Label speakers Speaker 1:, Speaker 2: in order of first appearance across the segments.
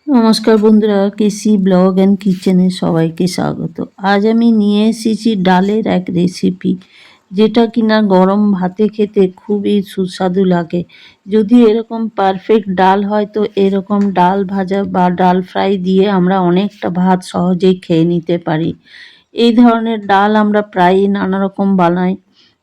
Speaker 1: নমস্কার বন্ধুরা, কেসি blog and কিচেনে সবাইকে স্বাগত। আজ আমি নিয়ে এসেছি ডালের এক রেসিপি, যেটা কিনা গরম ভাতে খেতে খুবই সুস্বাদু লাগে। যদি এরকম পারফেক্ট ডাল হয় তো এরকম ডাল ভাজা বা ডাল ফ্রাই দিয়ে আমরা অনেকটা ভাত সহজেই খেয়ে নিতে পারি। এই ধরনের ডাল আমরা প্রায়ই নানা রকম বানাই।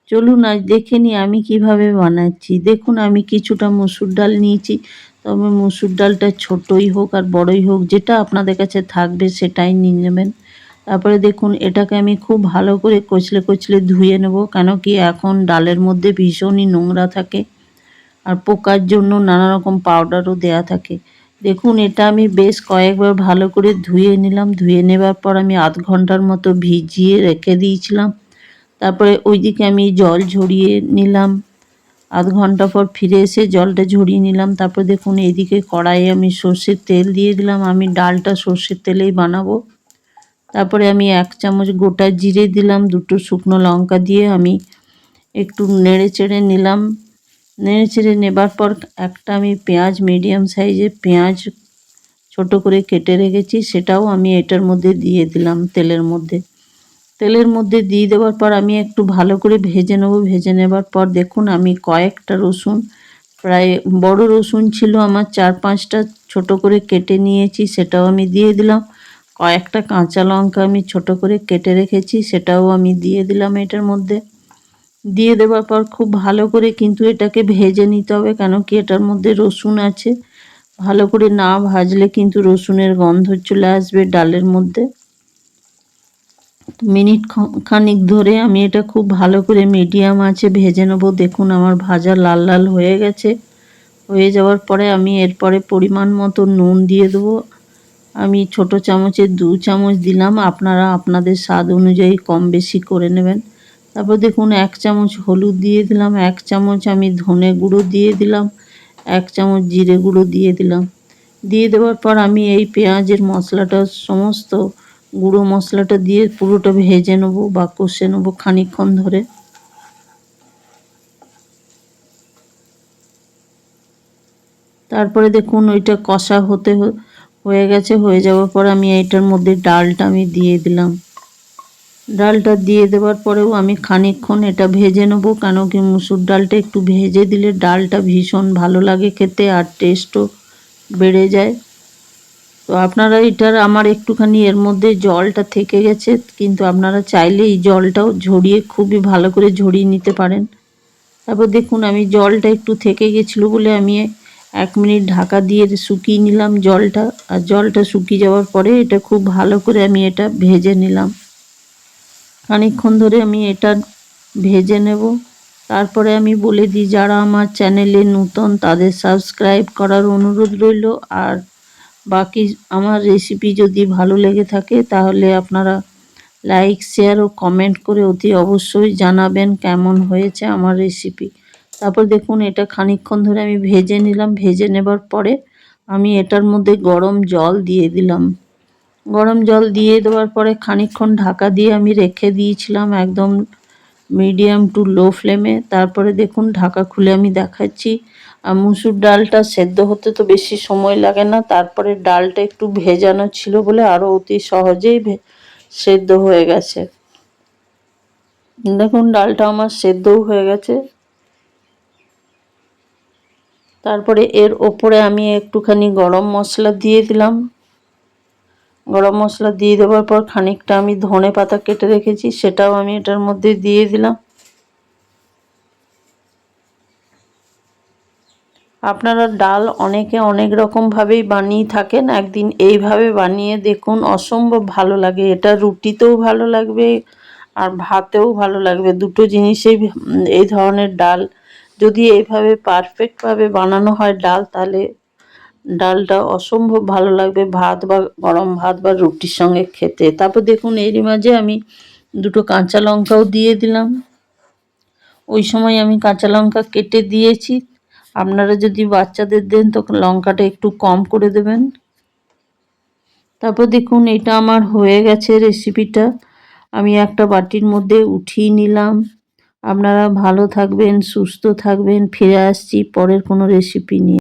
Speaker 1: চলুন আজ দেখে নিই আমি কিভাবে বানাচ্ছি। দেখুন, আমি কিছুটা মসুর ডাল নিয়েছি, তবে মসুর ডালটা ছোটই হোক আর বড়ই হোক, যেটা আপনাদের কাছে থাকবে সেটাই নিয়ে নেবেন। তারপরে দেখুন, এটাকে আমি খুব ভালো করে কচলে কচলে ধুয়ে নেব, কেন কি এখন ডালের মধ্যে ভীষণই নোংরা থাকে আর পোকার জন্য নানা রকম পাউডারও দেয়া থাকে। দেখুন, এটা আমি বেশ কয়েকবার ভালো করে ধুয়ে নিলাম। ধুয়ে নেবার পর আমি আধ ঘন্টার মতো ভিজিয়ে রেখে দিয়েছিলাম। তারপরে ওইদিকে আমি জল ঝরিয়ে নিলাম। আধ ঘন্টা পর ফিরে এসে জলটা ঝরিয়ে নিলাম। তারপর দেখুন, এইদিকে কড়াইয়ে আমি সর্ষের তেল দিয়ে দিলাম। আমি ডালটা সর্ষের তেলেই বানাবো। তারপরে আমি 1 চামচ গোটা জিরে দিলাম। 2টো শুকনো লঙ্কা দিয়ে আমি একটু নেড়ে চেড়ে নিলাম। নেড়ে চেড়ে নেবার পর একটা আমি পেঁয়াজ, মিডিয়াম সাইজের পেঁয়াজ ছোট করে কেটে রেখেছি, সেটাও আমি এটার মধ্যে দিয়ে দিলাম তেলের মধ্যে দিয়ে দেওয়ার পর আমি একটু ভালো করে ভেজে নেব। ভেজে নেবার পর দেখুন, আমি কয়েকটা রসুন, প্রায় বড় রসুন ছিল আমার 4-5টা, ছোট করে কেটে নিয়েছি, সেটাও আমি দিয়ে দিলাম। কয়েকটা কাঁচা লঙ্কা আমি ছোট করে কেটে রেখেছি, সেটাও আমি দিয়ে দিলাম এটার মধ্যে। দিয়ে দেওয়ার পর খুব ভালো করে কিন্তু এটাকে ভেজে নিতে হবে, কেন কি এটার মধ্যে রসুন আছে। ভালো করে না ভাজলে কিন্তু রসুনের গন্ধ চলে আসবে ডালের মধ্যে। মিনিট খানিক ধরে আমি এটা খুব ভালো করে মিডিয়াম আঁচে ভেজে নেব। দেখুন, আমার ভাজা লাল লাল হয়ে গেছে। হয়ে যাওয়ার পরে আমি এরপরে পরিমাণ মতো নুন দিয়ে দেবো। আমি ছোট চামচের 2 চামচ দিলাম, আপনারা আপনাদের স্বাদ অনুযায়ী কম বেশি করে নেবেন। তারপর দেখুন, 1 চামচ হলুদ দিয়ে দিলাম, 1 চামচ আমি ধনে গুঁড়ো দিয়ে দিলাম, 1 চামচ জিরে গুঁড়ো দিয়ে দিলাম। দিয়ে দেওয়ার পর আমি এই পেঁয়াজের মশলাটা, সমস্ত গুঁড়ো মশলাটা দিয়ে পুরোটা ভেজে নেব বা কষে নেব খানিকক্ষণ ধরে। তারপরে দেখুন, ওইটা কষা হয়ে গেছে। হয়ে যাওয়ার পর আমি এইটার মধ্যে ডালটা আমি দিয়ে দিলাম। ডালটা দিয়ে দেওয়ার পরেও আমি খানিকক্ষণ এটা ভেজে নেব, কেন কি মুসুর ডালটা একটু ভেজে দিলে ডালটা ভীষণ ভালো লাগে খেতে আর টেস্টও বেড়ে যায়। তো আপনারা এটার, আমার একটুখানি এর মধ্যে জলটা থেকে গেছে, কিন্তু আপনারা চাইলে এই জলটাও ঝরিয়ে খুবই ভালো করে ঝরিয়ে নিতে পারেন। তারপর দেখুন, আমি জলটা একটু থেকে গেছিলো বলে আমি 1 মিনিট ঢাকা দিয়ে শুকিয়ে নিলাম জলটা। আর জলটা শুকিয়ে যাওয়ার পরে এটা খুব ভালো করে আমি এটা ভেজে নিলাম। খানিকক্ষণ ধরে আমি এটা ভেজে নেব। তারপরে আমি বলে দিই, যারা আমার চ্যানেলে নতুন তাদের সাবস্ক্রাইব করার অনুরোধ রইল। আর বাকি আমার রেসিপি যদি ভালো লেগে থাকে তাহলে আপনারা লাইক, শেয়ার ও কমেন্ট করে অতি অবশ্যই জানাবেন কেমন হয়েছে আমার রেসিপি। তারপর দেখুন, এটা খানিকক্ষণ ধরে আমি ভেজে নিলাম। ভেজে নেবার পরে আমি এটার মধ্যে গরম জল দিয়ে দিলাম। গরম জল দিয়ে দেওয়ার পরে খানিকক্ষণ ঢাকা দিয়ে আমি রেখে দিয়েছিলাম একদম মিডিয়াম টু লো ফ্লেমে। তারপরে দেখুন, ঢাকা খুলে আমি দেখাচ্ছি। আর মুসুর ডালটা সেদ্ধ হতে তো বেশি সময় লাগে না। তারপরে ডালটা একটু ভেজানো ছিল বলে আরও অতি সহজেই সেদ্ধ হয়ে গেছে। দেখুন, ডালটা আমার সেদ্ধও হয়ে গেছে। তারপরে এর ওপরে আমি একটুখানি গরম মশলা দিয়ে দিলাম। গরম মশলা দিয়ে দেওয়ার পর খানিকটা আমি ধনে পাতা কেটে রেখেছি, সেটাও আমি এটার মধ্যে দিয়ে দিলাম। আপনারা ডাল অনেকে অনেক রকমভাবেই বানিয়ে থাকেন, একদিন এইভাবে বানিয়ে দেখুন, অসম্ভব ভালো লাগে। এটা রুটিতেও ভালো লাগবে আর ভাতেও ভালো লাগবে, দুটো জিনিসেই। এই ধরনের ডাল যদি এইভাবে পারফেক্টভাবে বানানো হয় ডাল, তাহলে ডালটা অসম্ভব ভালো লাগবে ভাত বা গরম ভাত বা রুটির সঙ্গে খেতে। তারপর দেখুন, এরই মাঝে আমি 2টো কাঁচা লঙ্কাও দিয়ে দিলাম। ওই সময় আমি কাঁচা লঙ্কা কেটে দিয়েছি। আপনারা যদি বাচ্চাদের দেন তো লঙ্কাটা একটু কম করে দেবেন। তারপর দেখুন, এটা আমার হয়ে গেছে রেসিপিটা। আমি একটা বাটির মধ্যে উঠিয়ে নিলাম। আপনারা ভালো থাকবেন, সুস্থ থাকবেন। ফিরে আসছি পরের কোনো রেসিপি নিয়ে।